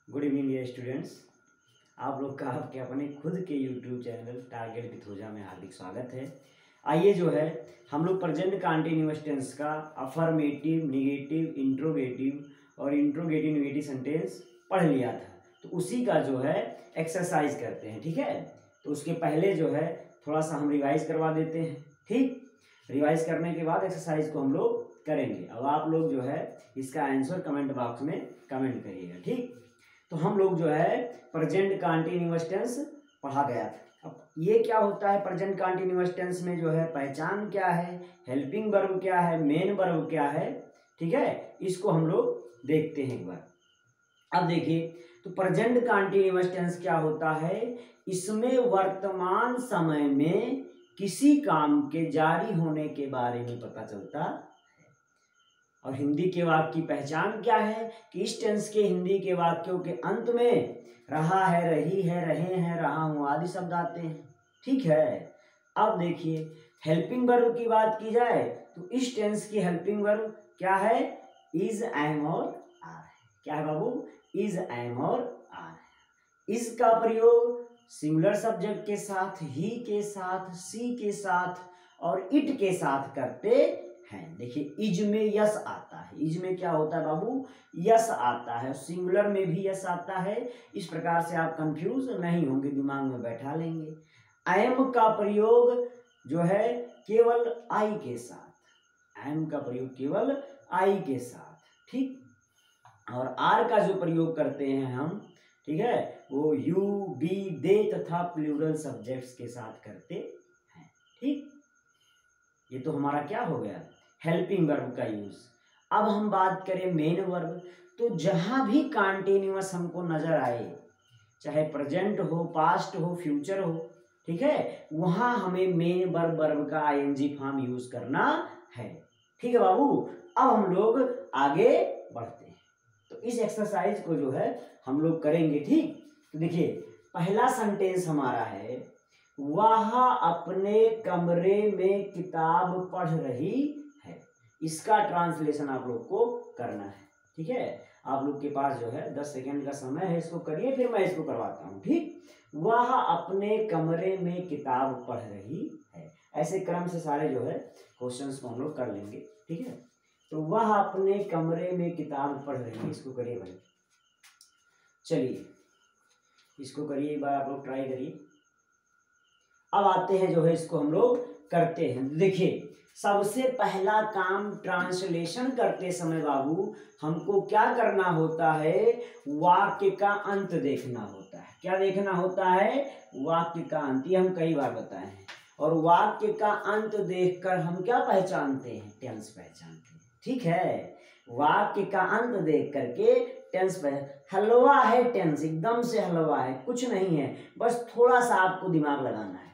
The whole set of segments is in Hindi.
Good evening dear students. आप लोग का आपके अपने खुद के यूट्यूब चैनल टारगेट विथ ओझा में हार्दिक स्वागत है। आइए जो है हम लोग प्रेजेंट कंटीन्यूअस टेंस का अफर्मेटिव, निगेटिव, इंट्रोगेटिव और इंट्रोगेटिव निगेटिव सेंटेंस पढ़ लिया था, तो उसी का जो है एक्सरसाइज करते हैं। ठीक है, तो उसके पहले जो है थोड़ा सा हम रिवाइज करवा देते हैं। ठीक, रिवाइज करने के बाद एक्सरसाइज को हम लोग करेंगे। अब आप लोग जो है इसका आंसर कमेंट बॉक्स में कमेंट करिएगा। ठीक, तो हम लोग जो है प्रेजेंट कंटीन्यूअस टेंस पढ़ा गया था। अब ये क्या होता है प्रेजेंट कंटीन्यूअस टेंस में, जो है पहचान क्या है, हेल्पिंग वर्ब क्या है, मेन वर्ब क्या है। ठीक है, इसको हम लोग देखते हैं एक बार। अब देखिए, तो प्रेजेंट कंटीन्यूअस टेंस क्या होता है, इसमें वर्तमान समय में किसी काम के जारी होने के बारे में पता चलता है। और हिंदी के वाक्य की पहचान क्या है कि इस टेंस के हिंदी के वाक्यों के अंत में रहा है, रही है, रहे हैं, रहा हूं आदि शब्द आते हैं। ठीक है, अब देखिए हेल्पिंग वर्ब की बात की जाए तो इस टेंस की हेल्पिंग वर्ब क्या है, इज, एम और आर है। क्या है बाबू, इज, एम और आर है। इसका प्रयोग सिंगुलर सब्जेक्ट के साथ, ही के साथ, सी के साथ और इट के साथ करते हैं। देखिए इज में यस आता है, इज में क्या होता है बाबू, यस आता है, सिंगुलर में भी यस आता है। इस प्रकार से आप कंफ्यूज नहीं होंगे, दिमाग में बैठा लेंगे। एम का प्रयोग जो है केवल आई के साथ, एम का प्रयोग केवल आई के साथ। ठीक, और आर का जो प्रयोग करते हैं हम, ठीक है, वो यू, बी, दे तथा प्लूरल सब्जेक्ट्स के साथ करते हैं। ठीक, ये तो हमारा क्या हो गया, हेल्पिंग वर्ब का यूज। अब हम बात करें मेन वर्ब, तो जहां भी कंटीन्यूअस हमको नजर आए, चाहे प्रेजेंट हो, पास्ट हो, फ्यूचर हो, ठीक है, वहां हमें मेन वर्ब का आईएनजी फॉर्म यूज करना है। ठीक है बाबू, अब हम लोग आगे बढ़ते हैं, तो इस एक्सरसाइज को जो है हम लोग करेंगे। ठीक, तो देखिए पहला सेंटेंस हमारा है, वह अपने कमरे में किताब पढ़ रही है। इसका ट्रांसलेशन आप लोग को करना है। ठीक है, आप लोग के पास जो है 10 सेकेंड का समय है, इसको करिए, फिर मैं इसको करवाता हूँ। ठीक, वह अपने कमरे में किताब पढ़ रही है। ऐसे क्रम से सारे जो है क्वेश्चंस को हम लोग कर लेंगे। ठीक है, तो वह अपने कमरे में किताब पढ़ रही है, इसको करिए भाई। चलिए इसको करिए, एक बार आप लोग ट्राई करिए। अब आते हैं जो है इसको हम लोग करते हैं। देखिए सबसे पहला काम ट्रांसलेशन करते समय बाबू हमको क्या करना होता है, वाक्य का अंत देखना होता है। क्या देखना होता है, वाक्य का अंत। ये हम कई बार बताए हैं। और वाक्य का अंत देखकर हम क्या पहचानते हैं, टेंस पहचानते हैं। ठीक है, वाक्य का अंत देख करके टेंस पे हलवा है, टेंस एकदम से हलवा है, कुछ नहीं है, बस थोड़ा सा आपको दिमाग लगाना है।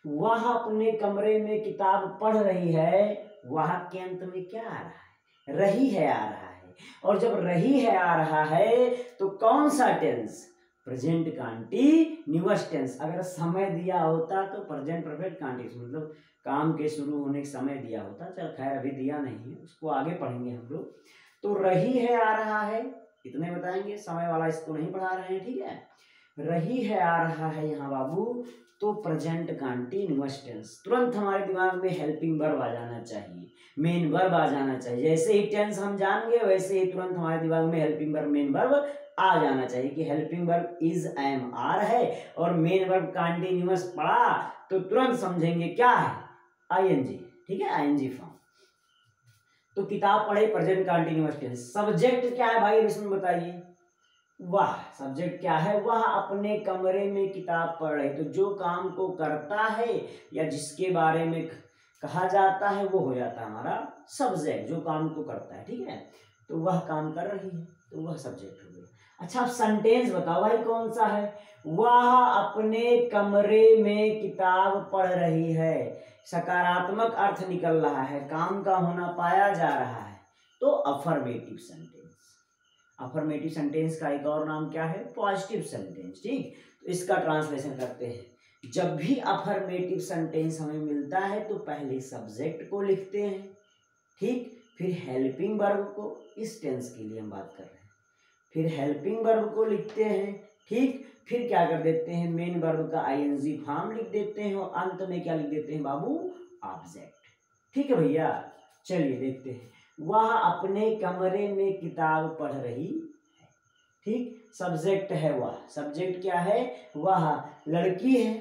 वह अपने कमरे में किताब पढ़ रही है, वह के अंत में क्या आ रहा है, रही है आ रहा है। और जब रही है आ रहा है तो कौन सा टेंस, प्रेजेंट कंटीन्यूअस टेंस। अगर समय दिया होता तो प्रेजेंट परफेक्ट कंटीन्यूअस, मतलब काम के शुरू होने का समय दिया होता, चल खैर अभी दिया नहीं है, उसको आगे पढ़ेंगे हम लोग। तो रही है आ रहा है, इतने बताएंगे, समय वाला इसको नहीं पढ़ा रहे हैं। ठीक है, रही है आ रहा है यहाँ बाबू, तो प्रेजेंट कंटीन्यूअस टेंस। तुरंत हमारे दिमाग में हेल्पिंग वर्ब आ जाना चाहिए, मेन वर्ब आ जाना चाहिए। जैसे ही टेंस हम जान गए वैसे ही तुरंत हमारे दिमाग में हेल्पिंग वर्ब, मेन वर्ब आ जाना चाहिए कि helping verb is, am, are है और मेन वर्ब कंटीन्यूअस पढ़ा तो तुरंत समझेंगे क्या है, आईएनजी। ठीक है, आईएनजी फॉर्म। तो किताब पढ़े प्रेजेंट कंटीन्यूअस टेंस। सब्जेक्ट क्या है भाई, इसमें बताइए। वह सब्जेक्ट क्या है, वह अपने कमरे में किताब पढ़ रही। तो जो काम को करता है या जिसके बारे में कहा जाता है वो हो जाता है हमारा सब्जेक्ट, जो काम को करता है। ठीक है, तो वह काम कर रही है, तो वह सब्जेक्ट हो गया। अच्छा अब सेंटेंस बताओ भाई कौन सा है, वह अपने कमरे में किताब पढ़ रही है। सकारात्मक अर्थ निकल रहा है, काम का होना पाया जा रहा है, तो अफर्मेटिव सेंटेंस। अफर्मेटिव सेंटेंस का एक और नाम क्या है, पॉजिटिव सेंटेंस। ठीक, तो इसका ट्रांसलेशन करते हैं। जब भी अफर्मेटिव सेंटेंस हमें मिलता है तो पहले सब्जेक्ट को लिखते हैं, ठीक, फिर हेल्पिंग वर्ब को। इस टेंस के लिए हम बात कर रहे हैं। फिर हेल्पिंग वर्ब को लिखते हैं, ठीक। फिर क्या कर देते हैं, मेन वर्ब का आईएनजी फॉर्म लिख देते हैं और अंत में क्या लिख देते हैं बाबू, ऑब्जेक्ट। ठीक है भैया, चलिए देखते हैं। वह अपने कमरे में किताब पढ़ रही है, ठीक। सब्जेक्ट है वह, सब्जेक्ट क्या है, वह लड़की है,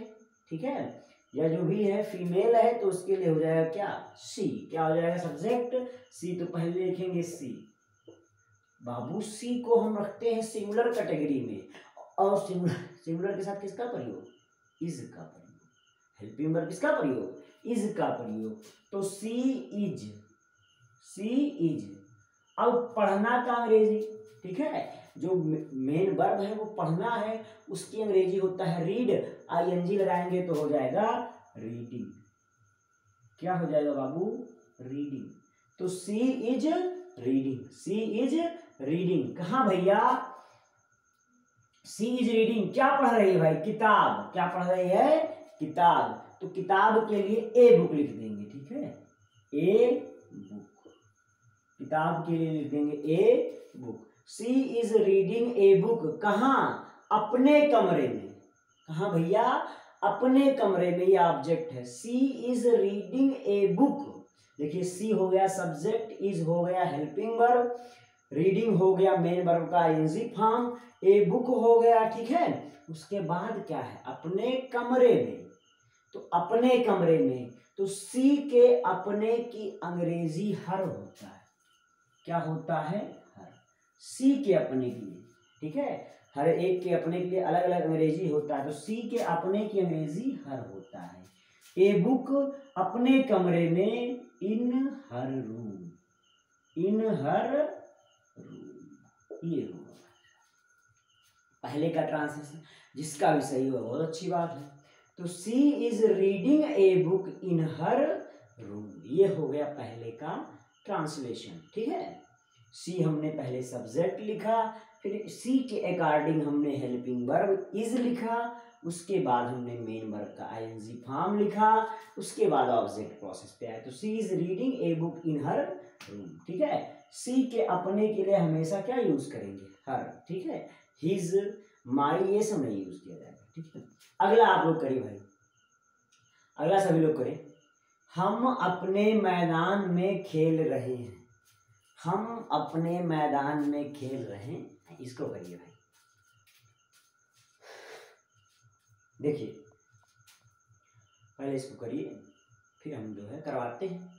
ठीक है, या जो भी है फीमेल है, तो उसके लिए हो जाएगा क्या, सी। क्या हो जाएगा सब्जेक्ट, सी। तो पहले लिखेंगे सी बाबू। सी को हम रखते हैं सिंगुलर कैटेगरी में, और सिंगुलर के साथ किसका प्रयोग, इज का प्रयोग। हेल्पिंग वर्ब किसका प्रयोग, इज का प्रयोग। तो सी इज, सी इज। अब पढ़ना का अंग्रेजी, ठीक है, जो मेन वर्ब है वो पढ़ना है, उसकी अंग्रेजी होता है रीड। आईएनजी लगाएंगे तो हो जाएगा रीडिंग। क्या हो जाएगा बाबू, रीडिंग। तो she is reading, she is reading. कहाँ भैया, सी इज रीडिंग, क्या पढ़ रही है भाई, किताब। क्या पढ़ रही है, किताब। तो किताब के लिए ए बुक लिख देंगे, ठीक है, ए बुक। किताब के लिए लिख देंगे a book. She is reading a book, कहाँ, अपने कमरे में। कहाँ भैया, अपने कमरे में, ये ऑब्जेक्ट है। सी इज रीडिंग ए बुक। देखिए सी हो गया सब्जेक्ट, इज हो गया हेल्पिंग वर्ब, रीडिंग हो गया मेन वर्ब का आईएनजी फॉर्म, ए बुक हो गया, ठीक है। उसके बाद क्या है, अपने कमरे में। तो अपने कमरे में, तो सी के अपने की अंग्रेजी हर होता है। क्या होता है, हर। सी के अपने के लिए, ठीक है, हर एक के अपने के लिए अलग अलग अंग्रेजी होता है। तो सी के अपने की अंग्रेजी हर होता है। ए बुक, अपने कमरे में, इन हर रूम, इन हर रूम। ये होगा पहले का ट्रांसलेशन, जिसका भी सही हो बहुत अच्छी बात है। तो she is reading a book in her room, ये हो गया पहले का ट्रांसलेशन, ठीक है। सी हमने पहले सब्जेक्ट लिखा, फिर सी के अकॉर्डिंग हमने हेल्पिंग वर्ब इज लिखा, उसके बाद हमने मेन वर्ब का आईएनजी फॉर्म लिखा, उसके बाद ऑब्जेक्ट प्रोसेस पे आया। तो she is reading a book in her room, ठीक है। सी के अपने के लिए हमेशा क्या यूज करेंगे, हर, ठीक है। हिज, माई, ये सब नहीं यूज किया जाएगा, ठीक है। अगला आप लोग करिए भाई, अगला सभी लोग करें। हम अपने मैदान में खेल रहे हैं, हम अपने मैदान में खेल रहे हैं, इसको करिए भाई। देखिए पहले इसको करिए, फिर हम जो है करवाते हैं।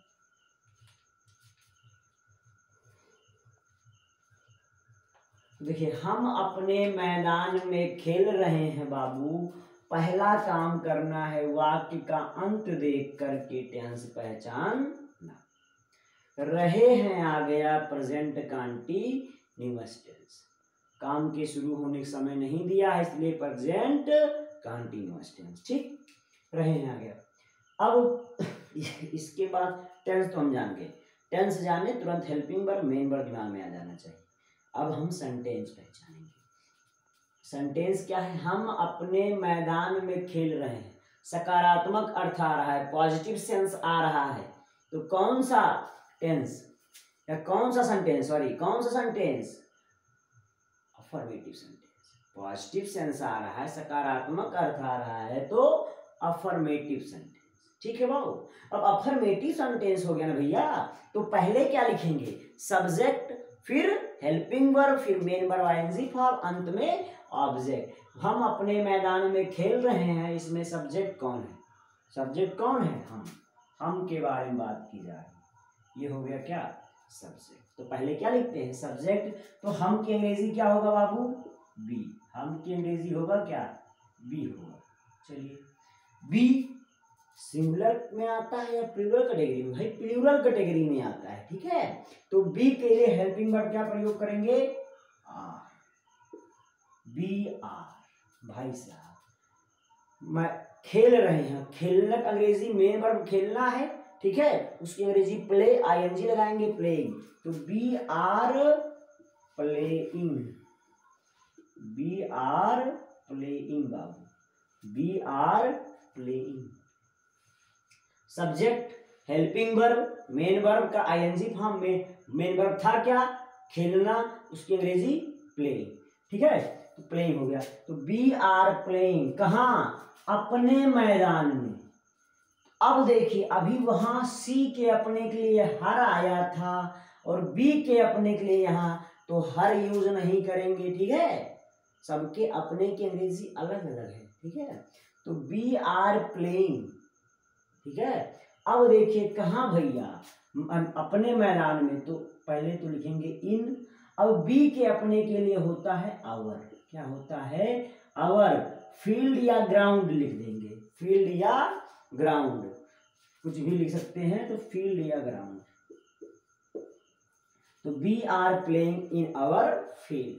देखिए हम अपने मैदान में खेल रहे हैं बाबू। पहला काम करना है वाक्य का अंत देख करके टेंस पहचानना। रहे हैं आ गया प्रेजेंट कंटीन्यूअस टेंस, काम के शुरू होने का समय नहीं दिया है, इसलिए प्रेजेंट कंटीन्यूअस टेंस, ठीक। रहे हैं आ गया। अब इसके बाद टेंस तो हम जान गए, टेंस जाने तुरंत हेल्पिंग वर्ब मेन वर्ब दिमाग में आ जाना चाहिए। अब हम सेंटेंस पहचानेंगे। सेंटेंस क्या है, हम अपने मैदान में खेल रहे हैं, सकारात्मक अर्थ आ रहा है, पॉजिटिव सेंस आ रहा है। तो कौन सा टेंस या कौन सा सेंटेंस, सॉरी कौन सा sentence, affirmative sentence. Positive sense आ रहा है, सकारात्मक अर्थ आ रहा है, तो अफर्मेटिव सेंटेंस, ठीक है बाबू। अब अफर्मेटिव सेंटेंस हो गया ना भैया, तो पहले क्या लिखेंगे, सब्जेक्ट, फिर हेल्पिंग वर्ब, फिर मेन वर्ब आईएनजी फॉर्म, अंत में ऑब्जेक्ट। हम अपने मैदान में खेल रहे हैं, इसमें सब्जेक्ट कौन है, सब्जेक्ट कौन है, हम के बारे में बात की जा रही है, ये हो गया क्या, सब्जेक्ट। तो पहले क्या लिखते हैं, सब्जेक्ट। तो हम की अंग्रेजी क्या होगा बाबू, बी। हम की अंग्रेजी होगा क्या, बी होगा। चलिए बी सिंगुलर में आता है या प्लूरल कैटेगरी में, भाई प्लूरल कैटेगरी में आता है, ठीक है। तो बी के लिए हेल्पिंग वर्ब क्या प्रयोग करेंगे, आर, बी आर। भाई साहब मैं खेल रहे हैं, खेलने का अंग्रेजी मेन वर्ब खेलना है, ठीक है, उसकी अंग्रेजी प्ले, आईएनजी लगाएंगे, प्लेइंग। तो we are playing, we are playing बाबू, we are playing. Subject, helping verb, main verb का आईएनजी फॉर्म में, मेन वर्ब था क्या, खेलना, उसकी अंग्रेजी प्लेइंग, ठीक है, तो प्लेइंग हो गया। तो वी आर प्लेइंग कहाँ, अपने मैदान में। अब देखिए अभी वहां सी के अपने के लिए हर आया था और बी के अपने के लिए यहाँ तो हर यूज नहीं करेंगे, ठीक है, सबके अपने की अंग्रेजी अलग अलग है, ठीक है। तो वी आर प्लेइंग, ठीक है। अब देखिए कहाँ भैया, अपने मैदान में, तो पहले तो लिखेंगे इन। अब बी के अपने के लिए होता है आवर, क्या होता है, आवर। फील्ड या ग्राउंड लिख देंगे, फील्ड या ग्राउंड, कुछ भी लिख सकते हैं, तो फील्ड या ग्राउंड। तो we are playing in our field,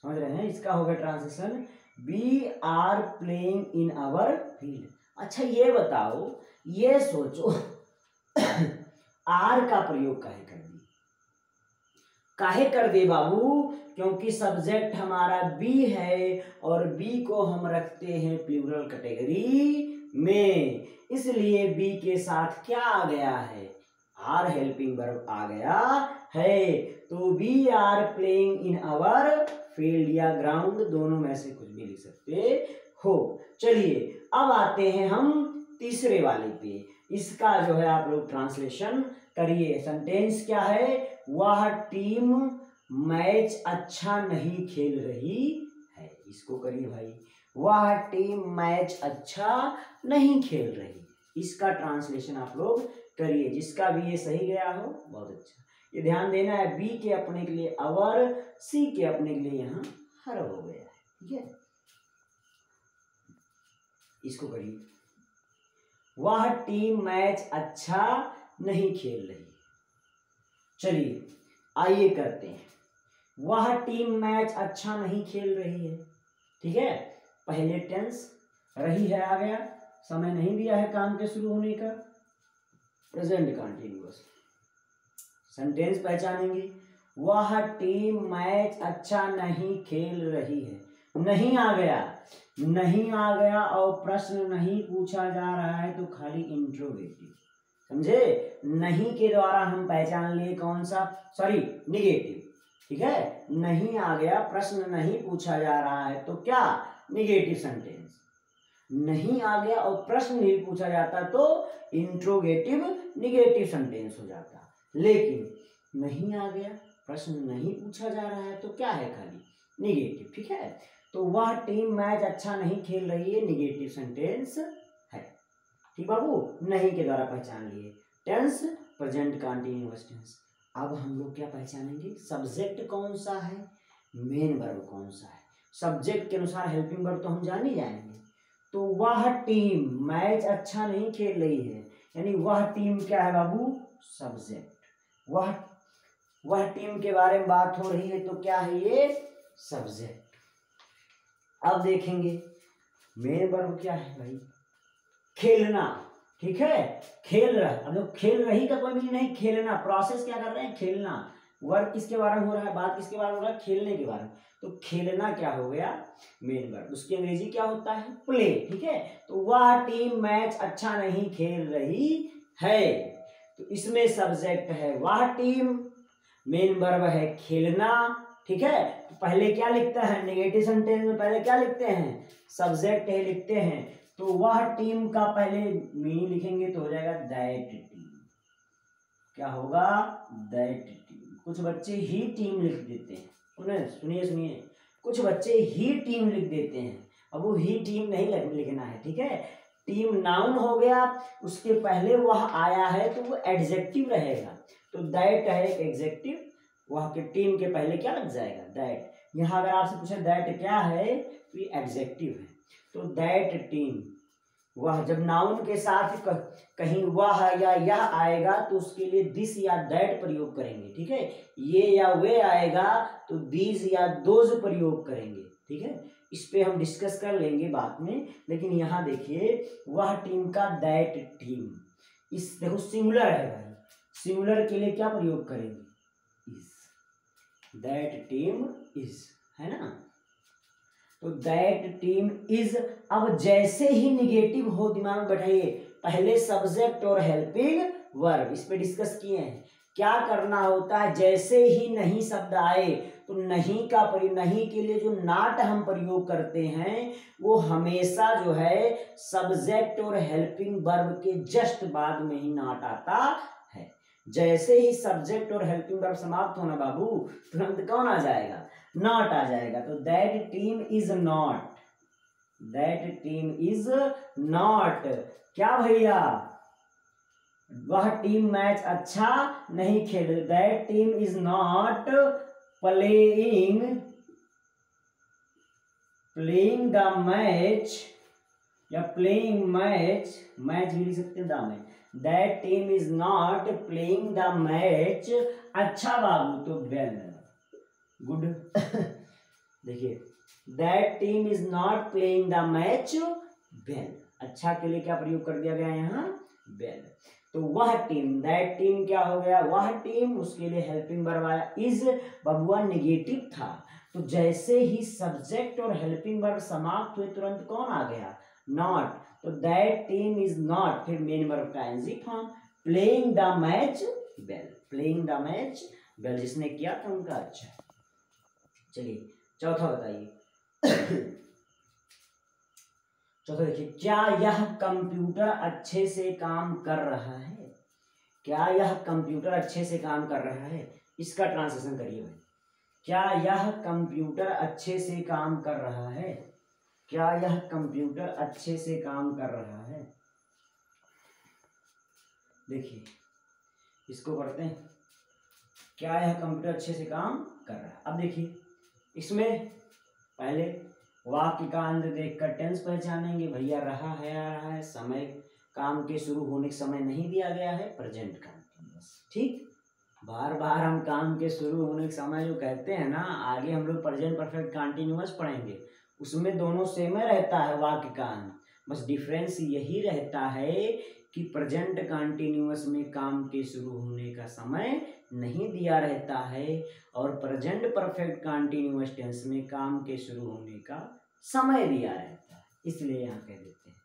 समझ रहे हैं, इसका होगा translation, we are playing in our field. अच्छा ये बताओ, ये सोचो आर का प्रयोग काहे कर दिए बाबू, क्योंकि सब्जेक्ट हमारा बी है और बी को हम रखते हैं प्लूरल कैटेगरी में, इसलिए बी के साथ क्या आ गया है, आर हेल्पिंग वर्ब आ गया है। तो we are playing in our field या ग्राउंड, दोनों में से कुछ भी लिख सकते हो। चलिए अब आते हैं हम तीसरे वाले पे, इसका जो है आप लोग ट्रांसलेशन करिए। सेंटेंस क्या है, वह टीम मैच अच्छा नहीं खेल रही है, इसको करिए भाई, वह टीम मैच अच्छा नहीं खेल रही, इसका ट्रांसलेशन आप लोग करिए। जिसका भी ये सही गया हो बहुत अच्छा, ये ध्यान देना है, बी के अपने के लिए अवर, सी के अपने के लिए यहाँ हर हो गया है, ठीक है। इसको करिए, वह टीम मैच अच्छा नहीं खेल रही। चलिए आइए करते हैं, वह टीम मैच अच्छा नहीं खेल रही है, ठीक है, पहले टेंस रही है आ गया, समय नहीं दिया है काम के शुरू होने का, प्रेजेंट कंटिन्यूअस। सेंटेंस पहचानेंगे, वह टीम मैच अच्छा नहीं खेल रही है, नहीं आ गया, नहीं आ गया और प्रश्न नहीं पूछा जा रहा है तो खाली इंट्रोगेटिव, समझे, नहीं के द्वारा हम पहचान लिए कौन सा, सॉरी निगेटिव, ठीक है, नहीं आ गया, प्रश्न नहीं पूछा जा रहा है तो क्या, निगेटिव सेंटेंस। नहीं आ गया और प्रश्न नहीं पूछा जाता तो इंट्रोगेटिव निगेटिव सेंटेंस हो जाता, लेकिन नहीं आ गया, प्रश्न नहीं पूछा जा रहा है तो क्या है, खाली निगेटिव, ठीक है। तो वह टीम मैच अच्छा नहीं खेल रही है, निगेटिव सेंटेंस है, ठीक बाबू, नहीं के द्वारा पहचान लिए। Tense present continuous tense. अब हम लोग क्या पहचानेंगे, सब्जेक्ट कौन सा है, मेन वर्ब कौन सा है। सब्जेक्ट के अनुसार हेल्पिंग वर्ब तो हम जान ही जाएंगे, तो वह टीम मैच अच्छा नहीं खेल रही है, यानी वह टीम क्या है बाबू, सब्जेक्ट, वह टीम के बारे में बात हो रही है तो क्या है ये, सब्जेक्ट। अब देखेंगे मेन वर्ब क्या है भाई, खेलना, ठीक है, खेल रहा, अब लोग खेल रही का कोई मीनिंग नहीं, खेलना, प्रोसेस क्या कर रहे हैं, खेलना, वर्ब किसके बारे में हो रहा है, बात किसके बारे में हो रहा है, खेलने के बारे में, तो खेलना क्या हो गया, मेन वर्ब, उसकी अंग्रेजी क्या होता है, प्ले, ठीक है। तो वह टीम मैच अच्छा नहीं खेल रही है, तो इसमें सब्जेक्ट है वह टीम, मेन वर्ब है खेलना, ठीक है। तो पहले क्या लिखता है, नेगेटिव सेंटेंस में पहले क्या लिखते हैं, सब्जेक्ट है लिखते हैं, तो वह टीम का पहले मीनिंग लिखेंगे तो हो जाएगा दैट टीम, क्या होगा, दैट टीम। कुछ बच्चे ही टीम लिख देते हैं, सुनिए सुनिए, कुछ बच्चे ही टीम लिख देते हैं, अब वो ही टीम नहीं लिखना है, ठीक है। टीम नाउन हो गया, उसके पहले वह आया है तो वो एडजेक्टिव रहेगा, तो दैट है एक एडजेक्टिव, वह के टीम के पहले क्या लग जाएगा, दैट। यहाँ अगर आपसे पूछे दैट क्या है तो ये एडजेक्टिव है, तो दैट टीम, वह जब नाउन के साथ कहीं वह या यह आएगा तो उसके लिए दिस या दैट प्रयोग करेंगे, ठीक है। ये या वे आएगा तो दीज या दोज प्रयोग करेंगे, ठीक है। इस पे हम डिस्कस कर लेंगे बाद में, लेकिन यहाँ देखिए वह टीम का दैट टीम, इस देखो सिंगुलर है भाई, सिंगुलर के लिए क्या प्रयोग करेंगे, इज, दैट टीम इज, है ना, तो दैट टीम इज। अब जैसे ही निगेटिव हो दिमाग में बैठाइए, पहले सब्जेक्ट और हेल्पिंग वर्ब, इस पे डिस्कस किए हैं, क्या करना होता है, जैसे ही नहीं शब्द आए तो नहीं के लिए जो नॉट हम प्रयोग करते हैं वो हमेशा जो है सब्जेक्ट और हेल्पिंग वर्ब के जस्ट बाद में ही नॉट आता है। जैसे ही सब्जेक्ट और हेल्पिंग वर्ब समाप्त होना बाबू, तुरंत कौन आ जाएगा? नॉट आ जाएगा। तो that team is not, that team is not क्या भैया, वह टीम मैच अच्छा नहीं खेल, that team is not playing the match, या प्लेइंग मैच, मैच भी लिख सकते हैं the match, that team is not playing the match अच्छा बाबू, तो वेल गुड देखिए that team is not playing the match well, अच्छा के लिए क्या प्रयोग कर दिया गया है यहाँ? वेल। तो वह टीम, दैट टीम क्या हो गया? वह टीम, उसके लिए हेल्पिंग वर्ब आया इज, बबुआ नेगेटिव था, तो जैसे ही सब्जेक्ट और हेल्पिंग वर्ब समाप्त हुए तुरंत कौन आ गया? नॉट। तो दैट टीम इज नॉट, फिर मेन वर्ब का N G form, playing the match well, playing the match well, जिसने किया था उनका अच्छा। चलिए चौथा बताइए चौथा देखिए, क्या यह कंप्यूटर अच्छे से काम कर रहा है? क्या यह कंप्यूटर अच्छे से काम कर रहा है? इसका ट्रांसलेशन करिए भाई। क्या यह कंप्यूटर अच्छे से काम कर रहा है? क्या यह कंप्यूटर अच्छे से काम कर रहा है? देखिए इसको पढ़ते हैं, क्या यह कंप्यूटर अच्छे से काम कर रहा है। अब देखिए इसमें पहले वाक्य का अंत देखकर टेंस पहचानेंगे, भैया रहा है आ रहा है, समय काम के शुरू होने का समय नहीं दिया गया है, प्रेजेंट कंटिन्यूअस। ठीक, बार बार हम काम के शुरू होने का समय जो कहते हैं ना, आगे हम लोग प्रेजेंट परफेक्ट कंटिन्यूअस पढ़ेंगे, उसमें दोनों सेम रहता है वाक्य का अंत, बस डिफरेंस यही रहता है कि प्रेजेंट कंटिन्यूअस में काम के शुरू होने का समय नहीं दिया रहता है और प्रेजेंट परफेक्ट कंटिन्यूअस टेंस में काम के शुरू होने का समय दिया रहता है, इसलिए यहाँ कह देते हैं।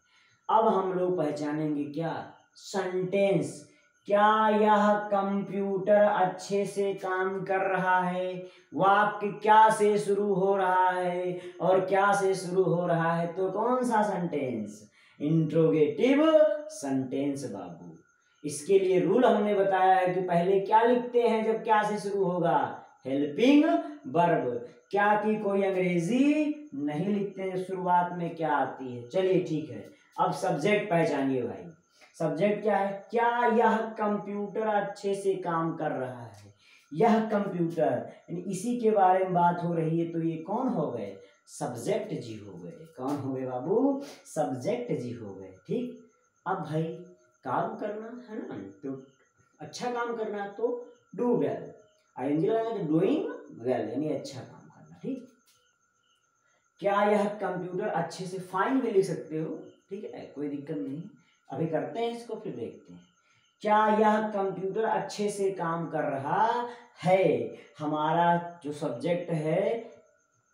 अब हम लोग पहचानेंगे क्या? सेंटेंस। क्या यह कंप्यूटर अच्छे से काम कर रहा है? वाक्य क्या से शुरू हो रहा है और क्या से शुरू हो रहा है? तो कौन सा सेंटेंस? इंट्रोगेटिव सेंटेंस बाबू। इसके लिए रूल हमने बताया है कि पहले क्या लिखते हैं जब क्या से शुरू होगा? Helping verb. क्या की कोई अंग्रेजी नहीं लिखते हैं, शुरुआत में क्या आती है। चलिए ठीक है, अब सब्जेक्ट पहचानिए भाई। सब्जेक्ट क्या है? क्या यह कंप्यूटर अच्छे से काम कर रहा है? यह कंप्यूटर, इसी के बारे में बात हो रही है, तो ये कौन हो गए? सब्जेक्ट जी हो गए। कौन हो गए बाबू? सब्जेक्ट जी हो गए। ठीक, अब भाई काम करना है ना, तो अच्छा काम करना तो डू वेल, आईएनजी लगाना तो डूइंग वेल, यानी अच्छा काम करना। ठीक, क्या यह कंप्यूटर अच्छे से, फाइन भी लिख सकते हो, ठीक है, कोई दिक्कत नहीं। अभी करते हैं इसको, फिर देखते हैं। क्या यह कंप्यूटर अच्छे से काम कर रहा है? हमारा जो सब्जेक्ट है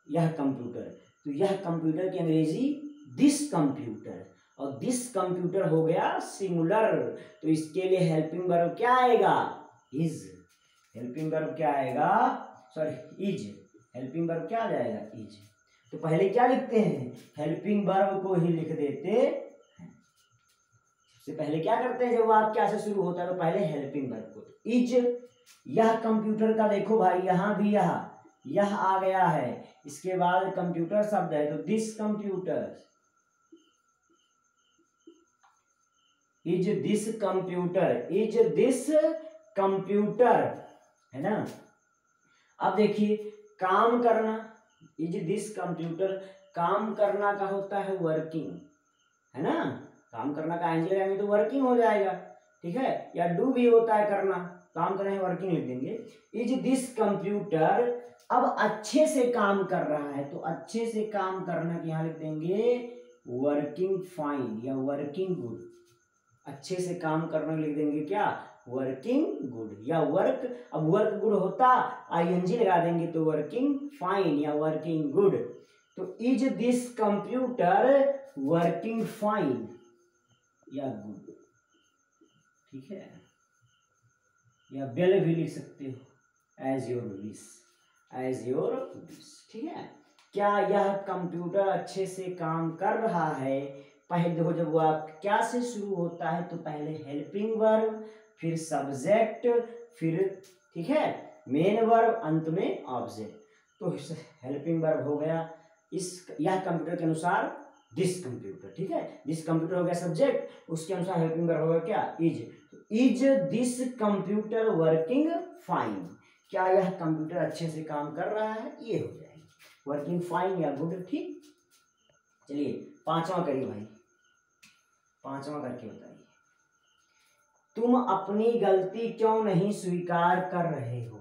यह कंप्यूटर, तो यह कंप्यूटर की अंग्रेजी दिस कंप्यूटर, और दिस कंप्यूटर हो गया सिंगुलर, तो इसके लिए हेल्पिंग वर्ब क्या आएगा? इज। हेल्पिंग वर्ब क्या आएगा? सॉरी इज, हेल्पिंग वर्ब क्या आ जाएगा? इज। तो पहले क्या लिखते हैं? हेल्पिंग वर्ब को ही लिख देते हैं। सबसे पहले क्या करते हैं जब वाक्य क्या से शुरू होता है? तो पहले हेल्पिंग वर्ब को, इज। यह कंप्यूटर का देखो भाई, यहां भी यह आ गया है, इसके बाद कंप्यूटर शब्द है, तो this computer, is this computer, is this computer, है ना। अब देखिए काम करना, इज दिस कंप्यूटर, काम करना का होता है वर्किंग, है ना। काम करना का एंजल लगाएंगे तो वर्किंग हो जाएगा, ठीक है, या डू भी होता है करना, काम करेंगे वर्किंग लिख देंगे। इज दिस कंप्यूटर, अब अच्छे से काम कर रहा है, तो अच्छे से काम करना के यहाँ लिख देंगे वर्किंग फाइन या वर्किंग गुड। अच्छे से काम करना लिख देंगे क्या? वर्किंग गुड या वर्क। अब वर्क गुड होता आईएनजी लगा देंगे तो वर्किंग फाइन या वर्किंग गुड। तो is this computer working fine या गुड, ठीक है, या वेल भी लिख सकते हो as your wish. As your wish. ठीक है, क्या यह कंप्यूटर अच्छे से काम कर रहा है। पहले देखो, जब वाक्य क्या से शुरू होता है तो पहले हेल्पिंग वर्ब, फिर सब्जेक्ट, फिर ठीक है मेन वर्ब, अंत में ऑब्जेक्ट। तो हेल्पिंग वर्ब हो गया यह कंप्यूटर के अनुसार दिस कंप्यूटर। ठीक है, दिस कंप्यूटर हो गया सब्जेक्ट, उसके अनुसार हेल्पिंग वर्ब होगा क्या is this computer working fine. क्या यह कंप्यूटर अच्छे से काम कर रहा है, ये हो जाएगी वर्किंग फाइन या गुड। ठीक, चलिए पांचवा करिए भाई, पांचवा करके बताइए। तुम अपनी गलती क्यों नहीं स्वीकार कर रहे हो।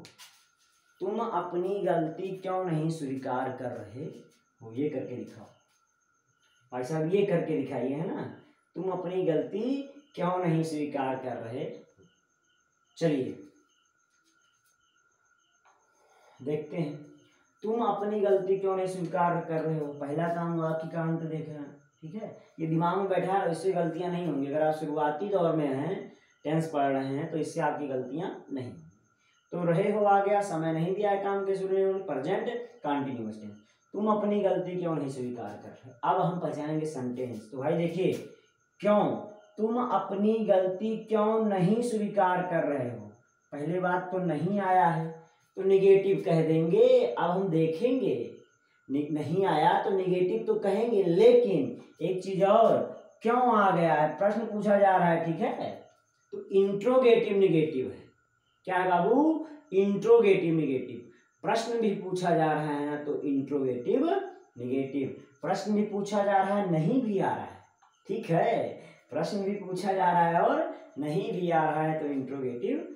तुम अपनी गलती क्यों नहीं स्वीकार कर रहे हो, ये करके दिखाओ भाई साहब, ये करके दिखाइए, है ना। तुम अपनी गलती क्यों नहीं स्वीकार कर रहे। चलिए देखते हैं, तुम अपनी गलती क्यों नहीं स्वीकार कर रहे हो। पहला काम वाक्य का अंत देखना। ठीक है, ये दिमाग में बैठा है, इससे गलतियां नहीं होंगी। अगर आप शुरुआती दौर में हैं, टेंस पढ़ रहे हैं, तो इससे आपकी गलतियां नहीं। तो रहे हो आ गया, समय नहीं दिया है काम के शुरू में, प्रेजेंट कंटीन्यूअस टेंस। तुम अपनी गलती क्यों नहीं स्वीकार कर रहे। अब हम पहचानेंगे सेंटेंस। तो भाई देखिए, क्यों, तुम अपनी गलती क्यों नहीं स्वीकार कर रहे हो। पहले बात तो नहीं आया है तो निगेटिव कह देंगे। अब हम देखेंगे, नहीं आया तो निगेटिव तो कहेंगे, लेकिन एक चीज और, क्यों आ गया है, प्रश्न पूछा जा रहा है। ठीक है, तो इंट्रोगेटिव निगेटिव है। क्या है बाबू, इंट्रोगेटिव निगेटिव। प्रश्न भी पूछा जा रहा है ना, तो इंट्रोगेटिव निगेटिव। प्रश्न भी पूछा जा रहा है, नहीं भी आ रहा है। ठीक है, प्रश्न भी पूछा जा रहा है और नहीं भी आ रहा है, तो इंट्रोगेटिव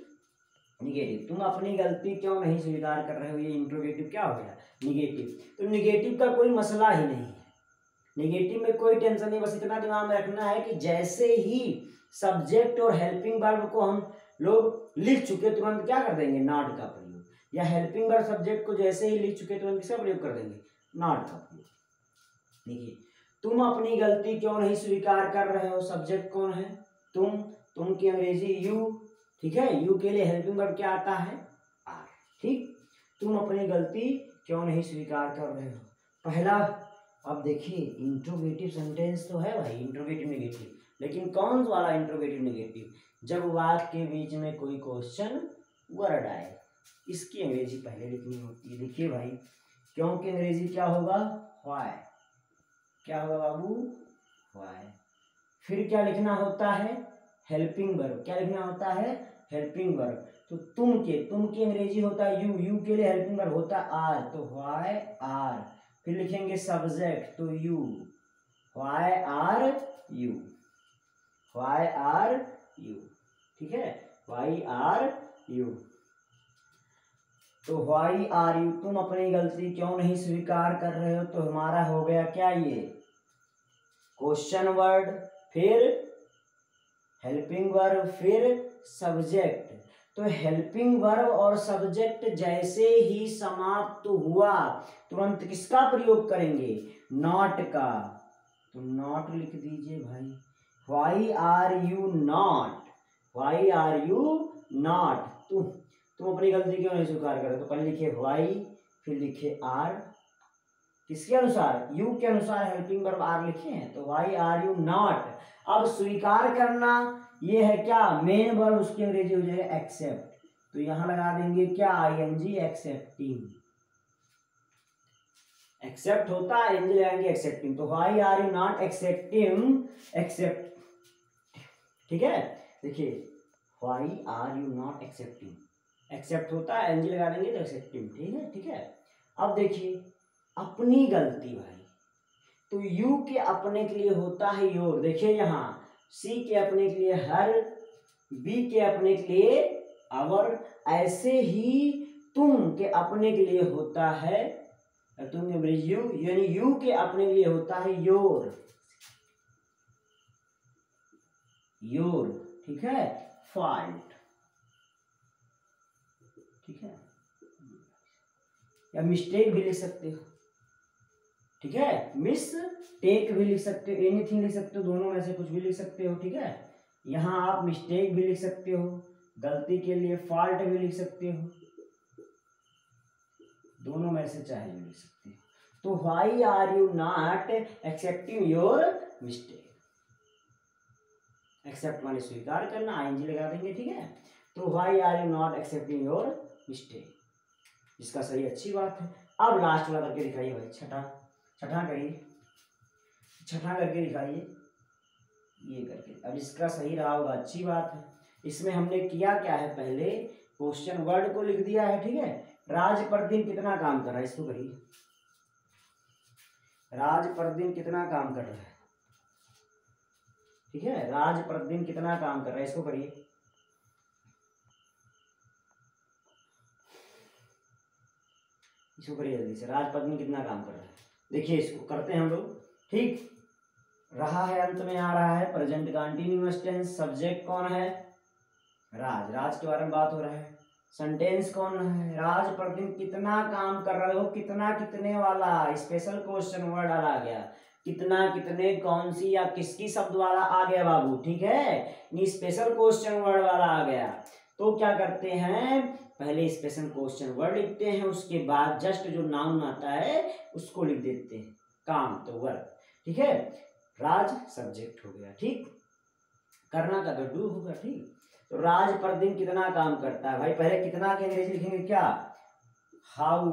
निगेटिव। तुम अपनी गलती क्यों नहीं स्वीकार कर रहे हो, ये इंट्रोगेटिव क्या हो गया, निगेटिव। तो निगेटिव का कोई मसला ही नहीं है, निगेटिव में कोई टेंशन नहीं। बस इतना दिमाग में रखना है कि जैसे ही सब्जेक्ट और हेल्पिंग वर्ब को हम लोग लिख चुके, तुरंत क्या कर देंगे, नॉट का प्रयोग। या हेल्पिंग वर्ब सब्जेक्ट को जैसे ही लिख चुके, तुरंत किसका प्रयोग कर देंगे, नॉट का प्रयोग। देखिए, तुम अपनी गलती क्यों नहीं स्वीकार कर रहे हो, सब्जेक्ट कौन है, तुम की अंग्रेजी यू। ठीक है, यू के लिए हेल्पिंग वर्ब क्या आता है, आर। ठीक, तुम अपनी गलती क्यों नहीं स्वीकार कर रहे हो। पहला, अब देखिए इंट्रोगेटिव सेंटेंस तो है भाई, इंट्रोगेटिव निगेटिव, लेकिन कौन वाला इंट्रोगेटिव निगेटिव, जब वाक्य के बीच में कोई क्वेश्चन वर्ड आए, इसकी अंग्रेजी पहले लिखनी होती है। देखिए भाई, क्यों की अंग्रेजी क्या होगा, व्हाई। क्या होगा बाबू, व्हाई। फिर क्या लिखना होता है, हेल्पिंग वर्ब। क्या लिखना होता है, हेल्पिंग वर्ब। तो तुम की अंग्रेजी होता है यू के लिए हेल्पिंग वर्ब होता है आर, तो व्हाई आर। फिर लिखेंगे सब्जेक्ट, तो you, why are you, why are you. ठीक है, व्हाई आर यू। तो व्हाई आर यू, तुम अपनी गलती क्यों नहीं स्वीकार कर रहे हो। तो हमारा हो गया क्या, ये क्वेश्चन वर्ड, फिर हेल्पिंग वर्ब, फिर सब्जेक्ट। तो हेल्पिंग वर्ब और सब्जेक्ट जैसे ही समाप्त हुआ, तुरंत किसका प्रयोग करेंगे, नॉट का। तो नॉट लिख दीजिए भाई, why are you not, why are you not. तुम अपनी गलती क्यों नहीं स्वीकार कर रहे। तो पहले लिखे व्हाई, फिर लिखे आर, किसके अनुसार, यू के अनुसार हेल्पिंग वर्ब आर लिखे हैं, तो व्हाई आर यू नॉट। अब स्वीकार करना ये है क्या, मेन वर्ब, उसकी अंग्रेजी हो जाएगा एक्सेप्ट। तो यहां लगा देंगे क्या, आईएनजी, एक्सेप्टिंग। एक्सेप्ट होता है, आईएनजी लगाएंगे एक्सेप्टिंग। तो why are you not accepting, accept. ठीक है, देखिए why are you not accepting, accept होता है, आईएनजी लगा देंगे तो एक्सेप्टिंग। ठीक है, ठीक है। अब देखिए अपनी गलती भाई, तो यू के अपने के लिए होता है योर। देखिए यहाँ सी के अपने के लिए हर, बी के अपने के लिए आवर, ऐसे ही तुम के अपने के लिए होता है, तुम यू, यानी यू के अपने के लिए होता है योर, योर। ठीक है, फॉल्ट। ठीक है, या मिस्टेक भी लिख सकते हो। ठीक है, मिस टेक भी लिख सकते हो, एनीथिंग लिख सकते हो, दोनों में से कुछ भी लिख सकते हो। ठीक है, यहाँ आप मिस्टेक भी लिख सकते हो, गलती के लिए फॉल्ट भी लिख सकते हो, दोनों में से चाहे जो लिख सकते हैं। तो why are you not accepting your mistake, accept माने स्वीकार करना, आईएनजी लगा देंगे, ठीक है। तो why are you not accepting your mistake, इसका सही अच्छी बात है। अब लास्ट वाला करके दिखाइए भाई, छठा करिए, छठा करके दिखाइए, ये करके। अब इसका सही रहा होगा, अच्छी बात है। इसमें हमने किया क्या है, पहले क्वेश्चन वर्ड को लिख दिया है, ठीक है। राज प्रतिदिन कितना काम कर रहा है, इसको करिए, राज प्रतिदिन कितना काम कर रहा है, ठीक है। राज प्रतिदिन कितना काम कर रहा है, इसको करिए, इसको करिए जल्दी से। राज प्रतिदिन कितना काम कर रहा है, देखिए इसको करते हैं हम लोग, ठीक। रहा है, अंत में आ रहा है प्रेजेंट कंटीन्यूअस टेंस, सब्जेक्ट कौन है, राज, राज के बारे में बात हो रहा है। सेंटेंस कौन है, राज प्रतिदिन कितना काम कर रहा है, वो कितना कितने वाला स्पेशल क्वेश्चन वर्ड आ गया, कितना कितने कौन सी या किसकी शब्द वाला आ गया बाबू, ठीक है। स्पेशल क्वेश्चन वर्ड वाला आ गया। तो क्या करते हैं, पहले स्पेशल क्वेश्चन वर्ड लिखते हैं, उसके बाद जस्ट जो नाउन आता है उसको लिख देते हैं, काम तो वर्क, ठीक है। राज सब्जेक्ट हो गया, ठीक, करना का तो डू होगा, ठीक। तो राज प्रतिदिन कितना काम करता है, भाई पहले कितना की अंग्रेजी लिखेंगे क्या, हाउ।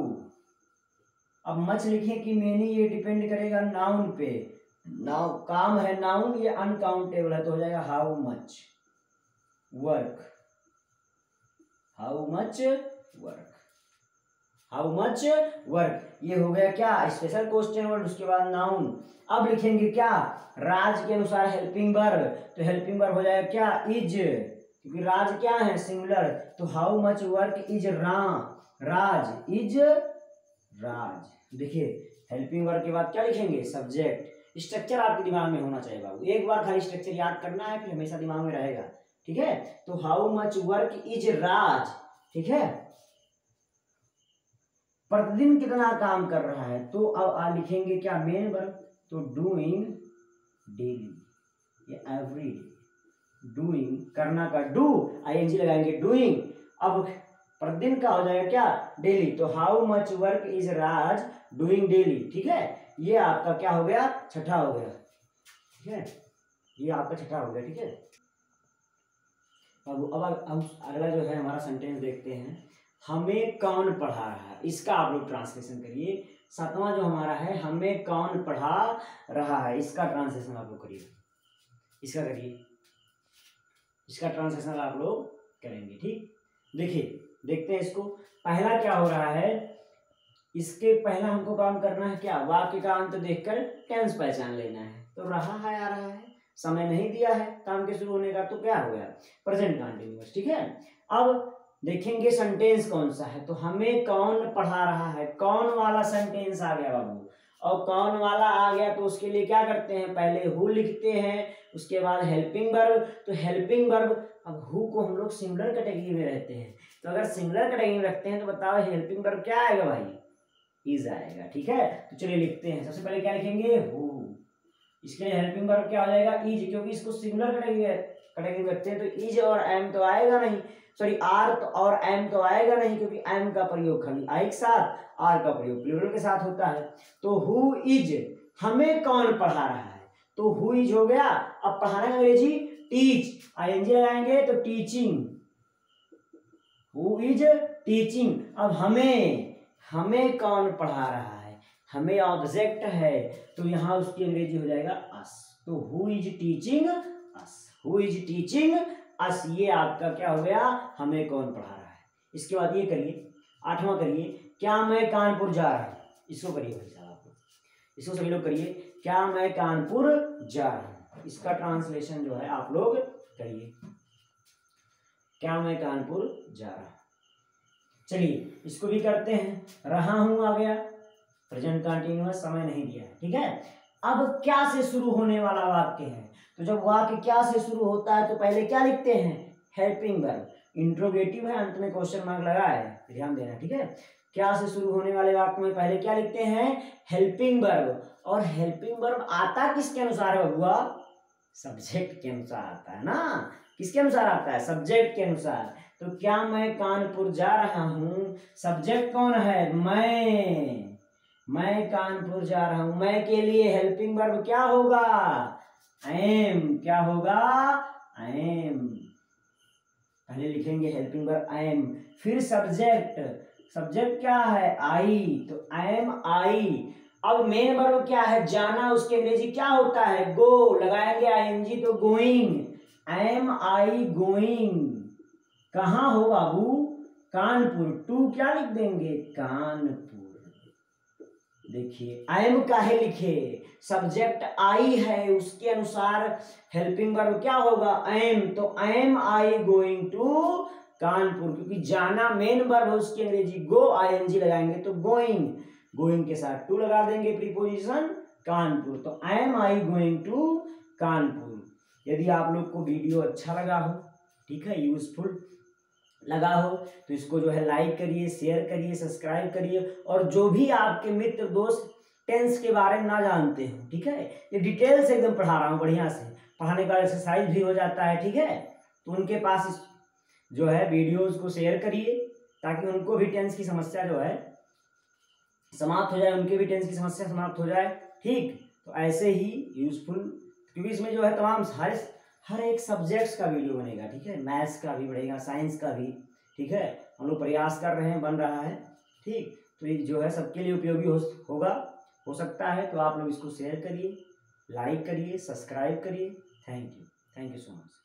अब मच लिखें कि मेनी, ये डिपेंड करेगा नाउन पे, नाउ काम है नाउन, ये अनकाउंटेबल है, तो हो जाएगा how much work, how much work, how much work, ये हो गया क्या स्पेशल क्वेश्चन वर्ड, उसके बाद नाउन। अब लिखेंगे क्या, राज के अनुसार हेल्पिंग वर्ब, तो हेल्पिंग वर्ब हो जाएगा क्या, इज, क्योंकि राज क्या है सिंगुलर, तो how much work is Raj is Raj. देखिए हेल्पिंग वर्ब के बाद क्या लिखेंगे, सब्जेक्ट। स्ट्रक्चर आपके दिमाग में होना चाहिए बाबू, एक बार खाली स्ट्रक्चर याद करना है, फिर हमेशा दिमाग में रहेगा, ठीक है। तो हाउ मच वर्क इज राज, ठीक है। प्रतिदिन कितना काम कर रहा है, तो अब लिखेंगे क्या, मेन वर्ब, तो डूइंग डेली या एवरी डे, डूइंग करना का डू, आईएनजी लगाएंगे डूइंग। अब प्रतिदिन का हो जाएगा क्या, डेली, तो how much work is Raj doing daily, ठीक है। ये आपका क्या हो गया, छठा हो गया, ठीक है, ये आपका छठा हो गया, ठीक है। अब हम अगला जो है हमारा सेंटेंस देखते हैं, हमें कौन पढ़ा रहा है, इसका आप लोग ट्रांसलेशन करिए। सातवां जो हमारा है, हमें कौन पढ़ा रहा है, इसका ट्रांसलेशन आप लोग करिए, इसका करिए, इसका ट्रांसलेशन आप लोग करेंगे, ठीक। देखिए देखते हैं इसको, पहला क्या हो रहा है, इसके पहला हमको काम करना है क्या, वाक्य का अंत देखकर टेंस पहचान लेना है। तो रहा है आ रहा है, समय नहीं दिया है काम के शुरू होने का, तो क्या हो गया, प्रेजेंट कंटीन्यूअस, ठीक है। अब देखेंगे सेंटेंस कौन सा है, तो हमें कौन पढ़ा रहा है, कौन वाला सेंटेंस आ गया बाबू। और कौन वाला आ गया तो उसके लिए क्या करते हैं, पहले हु लिखते हैं, उसके बाद हेल्पिंग वर्ब, तो हेल्पिंग वर्ब, अब हु को हम लोग सिंगुलर कैटेगरी में रहते हैं, तो अगर सिंगुलर कैटेगरी में रखते हैं तो बताओ हेल्पिंग वर्ब क्या आएगा भाई, इज आएगा, ठीक है। तो चलिए लिखते हैं, सबसे पहले क्या लिखेंगे, हु, इसके लिए हेल्पिंग वर्ब क्या हो जाएगा, इज, क्योंकि इसको सिंगुलर कैटेगरी में रखते हैं, तो इज और एम तो आएगा नहीं, सॉरी आर तो और एम तो आएगा नहीं, क्योंकि एम का प्रयोग खाली आई के साथ, आर का प्रयोग प्लूरल के साथ होता है। तो हु इज, हमें कौन पढ़ा रहा है, तो हु इज हो गया। अब पढ़ाना अंग्रेजी टीच, आईएनजी लगाएंगे तो टीचिंग, हु इज टीचिंग। अब हमें कौन पढ़ा रहा है, हमें ऑब्जेक्ट है, तो यहाँ उसकी अंग्रेजी हो जाएगा अस, तो who is teaching us, who is teaching us, ये आपका क्या हो गया, हमें कौन पढ़ा रहा है। इसके बाद ये करिए, आठवां करिए, क्या मैं कानपुर जा रहा हूँ, इसको करिए भाई साहब आप लोग, इसको सभी लोग करिए, क्या मैं कानपुर जा रहा हूँ, इसका ट्रांसलेशन जो है आप लोग करिए, क्या मैं कानपुर जा रहा हूँ। चलिए इसको भी करते हैं, रहा हूँ आ गया, प्रेजेंट कंटीन्यूअस, समय नहीं दिया है, ठीक है। अब क्या से शुरू होने वाला वाक्य है, तो जब वाक्य क्या से शुरू होता है तो पहले क्या लिखते हैं, हेल्पिंग वर्ब, इंट्रोगेटिव है, अंत में क्वेश्चन मार्क लगा है, ध्यान देना, ठीक है। क्या से शुरू होने वाले वाक्य में पहले क्या लिखते हैं, हेल्पिंग वर्ब, और हेल्पिंग वर्ब आता किसके अनुसार है बबुआ, सब्जेक्ट के अनुसार आता है ना, किसके अनुसार आता है, सब्जेक्ट के अनुसार। तो क्या मैं कानपुर जा रहा हूँ, सब्जेक्ट कौन है, मैं कानपुर जा रहा हूं। मैं के लिए हेल्पिंग वर्ब क्या होगा, एम। क्या होगा, एम। पहले लिखेंगे हेल्पिंग वर्ब एम, फिर सब्जेक्ट क्या है, आई, तो एम आई। अब मेन वर्ब क्या है, जाना, उसके अंग्रेजी क्या होता है, गो, लगाएंगे आईएनजी तो गोइंग, एम आई गोइंग। कहाँ हो बाबू, कानपुर, टू क्या लिख देंगे, कानपुर। देखिए एम काहे लिखे, सब्जेक्ट आई है, उसके अनुसार हेल्पिंग वर्ब क्या होगा, एम, तो am I going to Kanpur, क्योंकि जाना मेन वर्ब है, उसकी अंग्रेजी गो, आईएनजी लगाएंगे तो गोइंग के साथ टू लगा देंगे प्रीपोजिशन कानपुर, तो am I going to Kanpur. यदि आप लोग को वीडियो अच्छा लगा हो, ठीक है, यूजफुल लगा हो, तो इसको जो है लाइक करिए, शेयर करिए, सब्सक्राइब करिए। और जो भी आपके मित्र दोस्त टेंस के बारे में ना जानते हो, ठीक है, ये डिटेल से एकदम पढ़ा रहा हूँ, बढ़िया से पढ़ाने का एक्सरसाइज भी हो जाता है, ठीक है, तो उनके पास जो है वीडियोज को शेयर करिए, ताकि उनको भी टेंस की समस्या जो है समाप्त हो जाए, उनके भी टेंस की समस्या समाप्त हो जाए, ठीक। तो ऐसे ही यूजफुल, क्योंकि इसमें जो है तमाम हर एक सब्जेक्ट्स का वीडियो बनेगा, ठीक है, मैथ्स का भी बनेगा, साइंस का भी, ठीक है, हम लोग प्रयास कर रहे हैं, बन रहा है, ठीक। तो ये जो है सबके लिए उपयोगी हो सकता है, तो आप लोग इसको शेयर करिए, लाइक करिए, सब्सक्राइब करिए। Thank you so much.